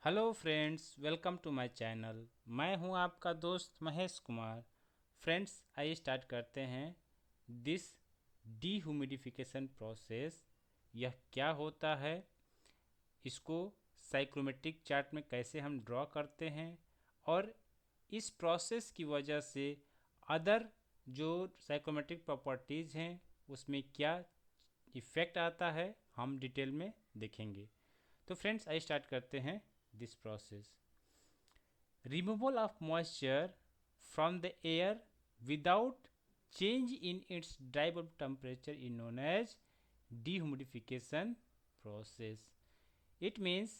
Hello friends, welcome to my channel. मैं हूं आपका दोस्त महेश कुमार। फ्रेंड्स, आइए स्टार्ट करते हैं दिस डीह्यूमिडिफिकेशन प्रोसेस। यह क्या होता है, इसको साइक्रोमेट्रिक चार्ट में कैसे हम ड्रॉ करते हैं, और इस प्रोसेस की वजह से अदर जो साइक्रोमेट्रिक प्रॉपर्टीज़ हैं उसमें क्या इफ़ेक्ट आता है, हम डिटेल में देखेंगे। तो फ्रेंड्स, आइए स्टार्ट करते हैं this process. Removal of moisture from the air without change in its dry bulb temperature is known as dehumidification process. It means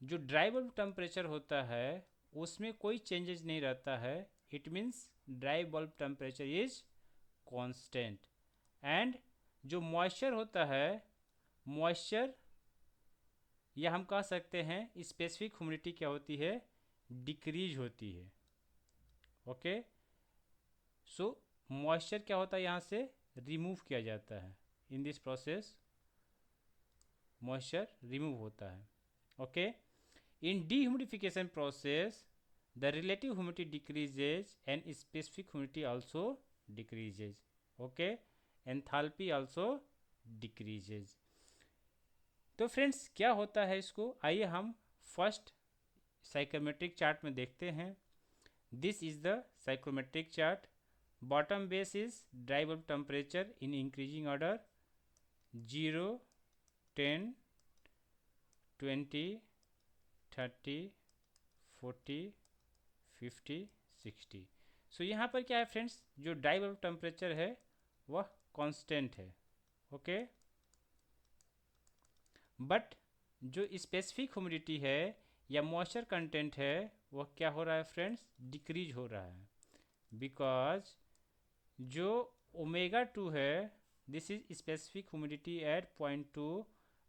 जो ड्राई बल्ब टेम्परेचर होता है उसमें कोई चेंजेस नहीं रहता है। It means dry bulb temperature is constant. And जो moisture होता है, मॉइस्चर या हम कह सकते हैं स्पेसिफिक ह्यूमिडिटी क्या होती है, डिक्रीज होती है। ओके, सो मॉइस्चर क्या होता है, यहाँ से रिमूव किया जाता है। In this process moisture remove होता है। Okay, in dehumidification process the relative humidity decreases and specific humidity also decreases. Okay, enthalpy also decreases. तो फ्रेंड्स, क्या होता है इसको, आइए हम फर्स्ट साइक्रोमेट्रिक चार्ट में देखते हैं। This is the psychrometric chart. Bottom base is dry bulb temperature in increasing order 0, 10, 20, 30, 40, 50, 60। सो यहाँ पर क्या है फ्रेंड्स, जो ड्राई बल्ब टेम्परेचर है वह कांस्टेंट है। ओके, बट जो स्पेसिफिक ह्यूमिडिटी है या मॉइस्चर कंटेंट है वह क्या हो रहा है फ्रेंड्स, डिक्रीज हो रहा है। बिकॉज जो ओमेगा 2 है, this is specific humidity at point 2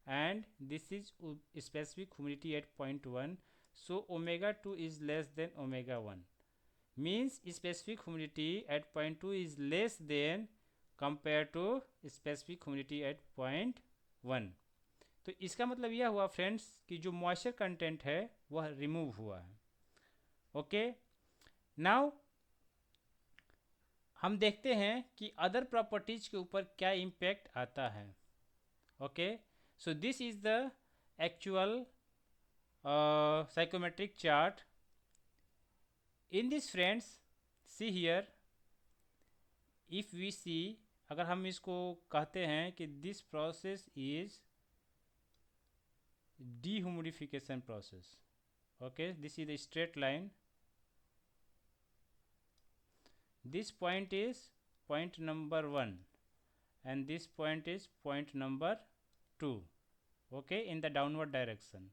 and this is specific humidity at point 1। So omega 2 is less than omega 1, means specific humidity at point 2 is less than compare to specific humidity at point 1। तो इसका मतलब यह हुआ friends कि जो moisture content है वह remove हुआ है। ओके, नाउ हम देखते हैं कि अदर प्रॉपर्टीज के ऊपर क्या इम्पैक्ट आता है। Okay, so this is the actual psychometric chart. In this friends, see here, if we see, अगर हम इसको कहते हैं कि this process is dehumidification process. Okay, this is the straight line. This point is point number 1 and this point is point number 2. Okay, in the downward direction.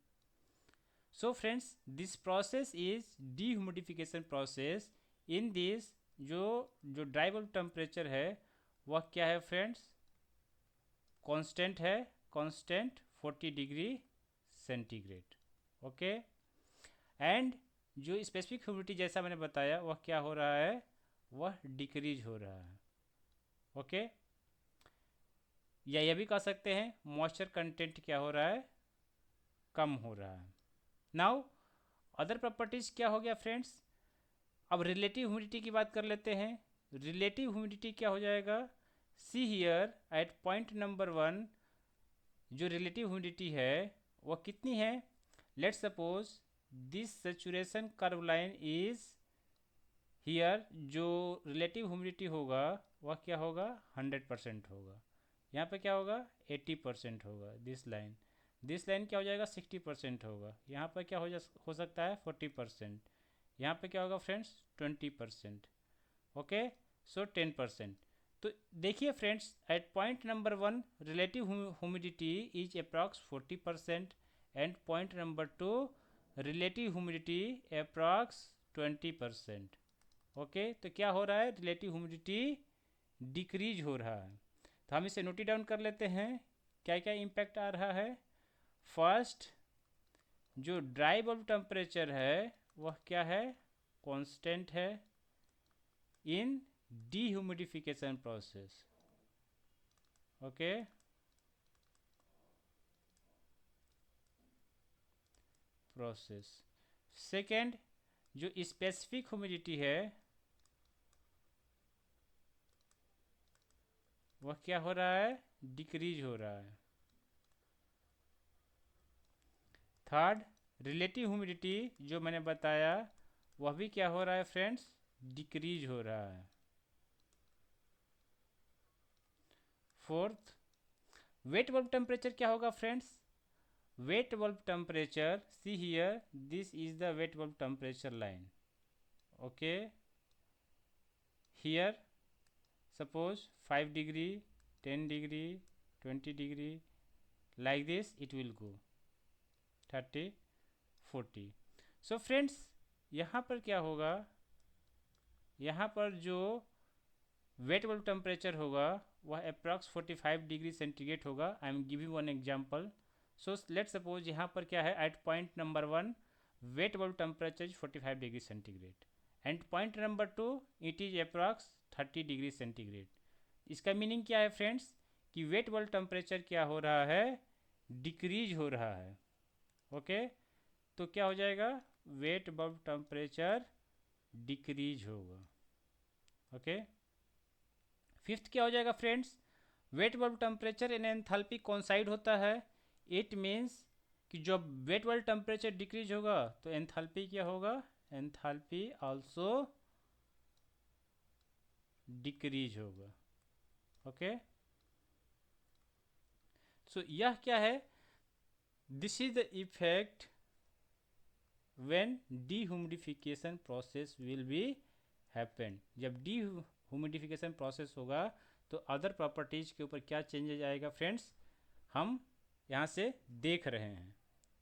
So friends, this process is dehumidification process. In this जो dry bulb temperature है वह क्या है friends, constant है, constant 40 degree centigrade. Okay, and जो specific humidity जैसा मैंने बताया वह क्या हो रहा है, वह डिक्रीज हो रहा है। ओके, या यह भी कह सकते हैं मॉइस्चर कंटेंट क्या हो रहा है, कम हो रहा है। नाउ अदर प्रॉपर्टीज क्या हो गया फ्रेंड्स, अब रिलेटिव ह्यूमिडिटी की बात कर लेते हैं। रिलेटिव ह्यूमिडिटी क्या हो जाएगा, see here eight point number 1 जो रिलेटिव ह्यूमिडिटी है वह कितनी है। Let's suppose this saturation curve line is here, जो रिलेटिव ह्यूमिडिटी होगा वह क्या होगा, 100% होगा। यहाँ पे क्या होगा, 80% होगा। दिस लाइन क्या हो जाएगा, 60% होगा। यहाँ पर क्या हो सकता है 40%। यहाँ पे क्या होगा फ्रेंड्स, 20%। ओके, सो 10%। तो देखिए friends, at point number 1 relative humidity is approx 40% and point number 2 relative humidity approx 20%। Okay, तो क्या हो रहा है, रिलेटिव ह्यूमिडिटी डिक्रीज हो रहा है। तो हम इसे नोट डाउन कर लेते हैं, क्या क्या इम्पैक्ट आ रहा है। फर्स्ट, जो ड्राई बल्ब टेम्परेचर है वह क्या है, कांस्टेंट है इन dehumidification process. Okay, process. Second, जो स्पेसिफिक ह्यूमिडिटी है वह क्या हो रहा है, डिक्रीज हो रहा है। थर्ड, रिलेटिव ह्यूमिडिटी जो मैंने बताया वह भी क्या हो रहा है फ्रेंड्स, डिक्रीज हो रहा है। फोर्थ, वेट बल्ब टेम्परेचर क्या होगा friends, wait bulb temperature, see here this is the wait bulb temperature line, okay. Here suppose 5 degree, 10 degree, 20 degree, like this it will go 30, 40. So friends, यहाँ पर क्या होगा, यहाँ पर जो वेट बल्ब टेम्परेचर होगा वह अप्रॉक्स 45 डिग्री सेंटीग्रेड होगा। I am giving one example. So let suppose यहाँ पर क्या है, at point number 1 wet bulb temperature is 45 degree centigrade and point number 2 it is approx 30 degree centigrade. इसका meaning क्या है फ्रेंड्स, कि वेट बल्ब टेम्परेचर क्या हो रहा है, डिक्रीज हो रहा है, ओके। तो क्या हो जाएगा, वेट बल्ब टेम्परेचर डिक्रीज होगा, ओके। फिफ्थ क्या हो जाएगा friends, wait bulb temperature in enthalpy कॉन्साइड होता है। इट मीन्स कि जब वेट बल्ब टेम्परेचर डिक्रीज होगा तो एंथैल्पी क्या होगा, एंथैल्पी आल्सो डिक्रीज होगा, ओके। सो यह क्या है, this is the effect when dehumidification process will be happen. जब डीह्यूमिडिफिकेशन प्रोसेस होगा तो अदर प्रॉपर्टीज के ऊपर क्या चेंजेज आएगा फ्रेंड्स, हम यहाँ से देख रहे हैं,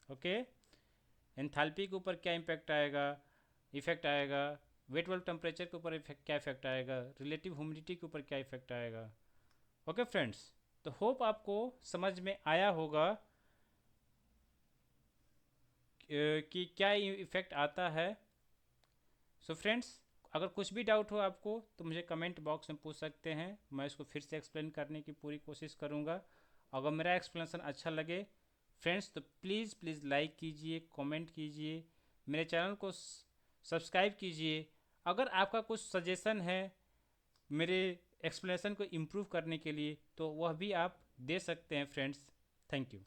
ओके। एंथैल्पी के ऊपर क्या इफेक्ट आएगा, वेट बल्ब टेम्परेचर के ऊपर क्या इफेक्ट आएगा, रिलेटिव ह्यूमिडिटी के ऊपर क्या इफेक्ट आएगा, ओके फ्रेंड्स। तो होप आपको समझ में आया होगा कि क्या इफेक्ट आता है। सो फ्रेंड्स, अगर कुछ भी डाउट हो आपको तो मुझे कमेंट बॉक्स में पूछ सकते हैं, मैं इसको फिर से एक्सप्लेन करने की पूरी कोशिश करूँगा। अगर मेरा एक्सप्लेनेशन अच्छा लगे फ्रेंड्स तो प्लीज़ प्लीज़ लाइक कीजिए, कमेंट कीजिए, मेरे चैनल को सब्सक्राइब कीजिए। अगर आपका कुछ सजेशन है मेरे एक्सप्लेनेशन को इम्प्रूव करने के लिए तो वह भी आप दे सकते हैं फ्रेंड्स। Thank you.